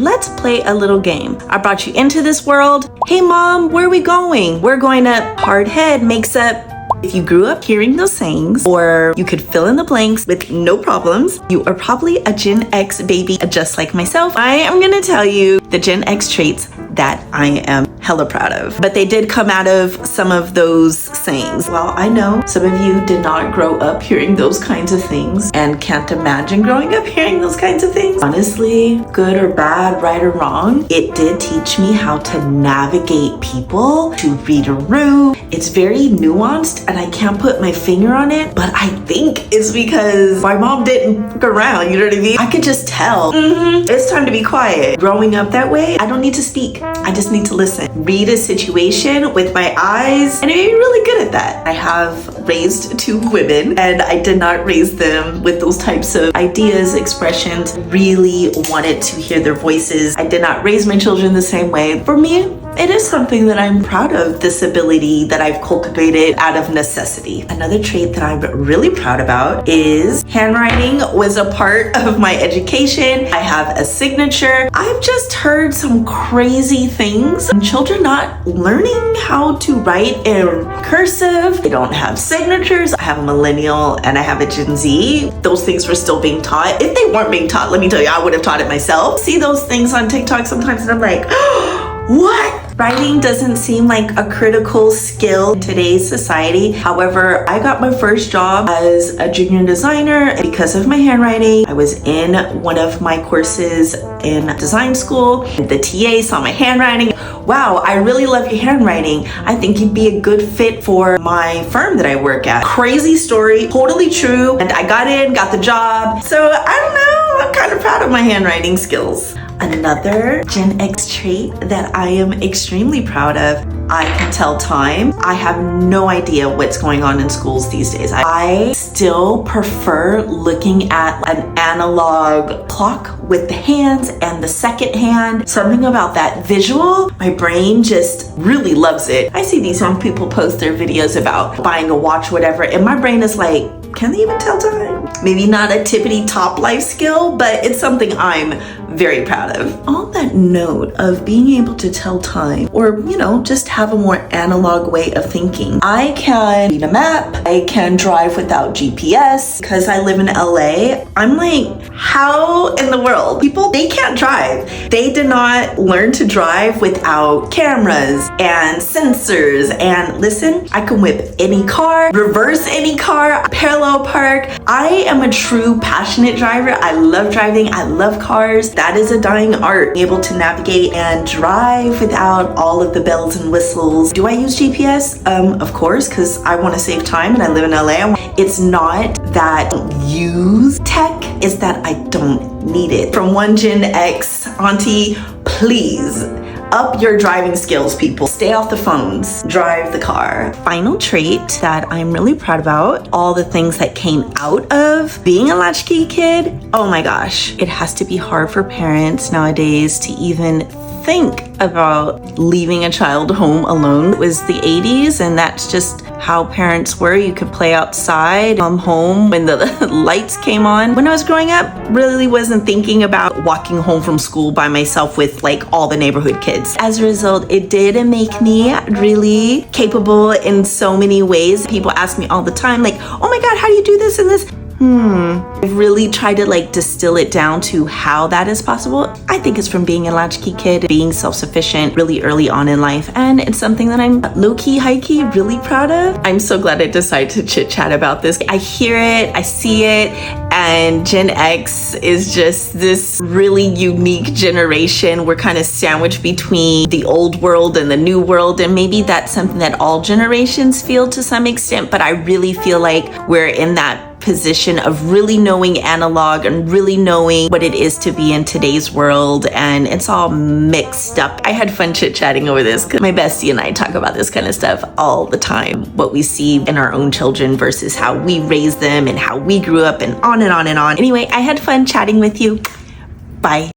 Let's play a little game. I brought you into this world. Hey mom, where are we going? We're going to hard head makes up. If you grew up hearing those sayings, or you could fill in the blanks with no problems, you are probably a Gen X baby just like myself. I am gonna tell you the Gen X traits that I am hella proud of. But they did come out of some of those sayings. Well, I know some of you did not grow up hearing those kinds of things and can't imagine growing up hearing those kinds of things. Honestly, good or bad, right or wrong, it did teach me how to navigate people, to read a room. It's very nuanced and I can't put my finger on it, but I think it's because my mom didn't fuck around, you know what I mean? I could just tell, it's time to be quiet. Growing up that way, I don't need to speak. I just need to listen. Read a situation with my eyes, and I'm really good at that. I have raised 2 women, and I did not raise them with those types of ideas, expressions. Really wanted to hear their voices. I did not raise my children the same way. For me, it is something that I'm proud of, this ability that I've cultivated out of necessity. Another trait that I'm really proud about is handwriting was a part of my education. I have a signature. I've just heard some crazy things. Children not learning how to write in cursive. They don't have signatures. I have a millennial and I have a Gen Z. Those things were still being taught. If they weren't being taught, let me tell you, I would have taught it myself. See those things on TikTok sometimes and I'm like, what? Writing doesn't seem like a critical skill in today's society. However, I got my first job as a junior designer because of my handwriting. I was in one of my courses in design school. The TA saw my handwriting. Wow, I really love your handwriting. I think you'd be a good fit for my firm that I work at. Crazy story, totally true. And I got in, got the job. So I don't know, I'm kind of proud of my handwriting skills. Another Gen X trait that I am extremely proud of, I can tell time. I have no idea what's going on in schools these days. I still prefer looking at an analog clock with the hands and the second hand. Something about that visual, my brain just really loves it. I see these young people post their videos about buying a watch, whatever, and my brain is like, can they even tell time? Maybe not a tippity top life skill, but it's something I'm very proud of. On that note of being able to tell time, or just have a more analog way of thinking, I can read a map, I can drive without GPS. Because I live in LA, I'm like, how in the world? People, they can't drive. They did not learn to drive without cameras and sensors. And listen, I can whip any car, reverse any car, parallel park. I am a true passionate driver. I love driving. I love cars. That is a dying art, being able to navigate and drive without all of the bells and whistles. Do I use GPS? Of course, because I want to save time and I live in LA. It's not that I don't use tech, it's that I don't need it. From one Gen X auntie, please up your driving skills, people. Stay off the phones, drive the car. Final trait that I'm really proud about, all the things that came out of being a latchkey kid. Oh my gosh, it has to be hard for parents nowadays to even think about leaving a child home alone. It was the 80s and that's just how parents were. You could play outside, come home when the lights came on. When I was growing up, really wasn't thinking about walking home from school by myself with like all the neighborhood kids. As a result, it did make me really capable in so many ways. People ask me all the time like, oh my God, how do you do this and this? I've really tried to distill it down to how that is possible. I think it's from being a latchkey kid, being self-sufficient really early on in life. And it's something that I'm low-key, high-key really proud of. I'm so glad I decided to chit-chat about this. I hear it, I see it, and Gen X is just this really unique generation. We're kind of sandwiched between the old world and the new world. And maybe that's something that all generations feel to some extent, but I really feel like we're in that position of really knowing analog and really knowing what it is to be in today's world, and it's all mixed up. I had fun chit-chatting over this because my bestie and I talk about this kind of stuff all the time, what we see in our own children versus how we raised them and how we grew up and on and on and on. Anyway, I had fun chatting with you. Bye.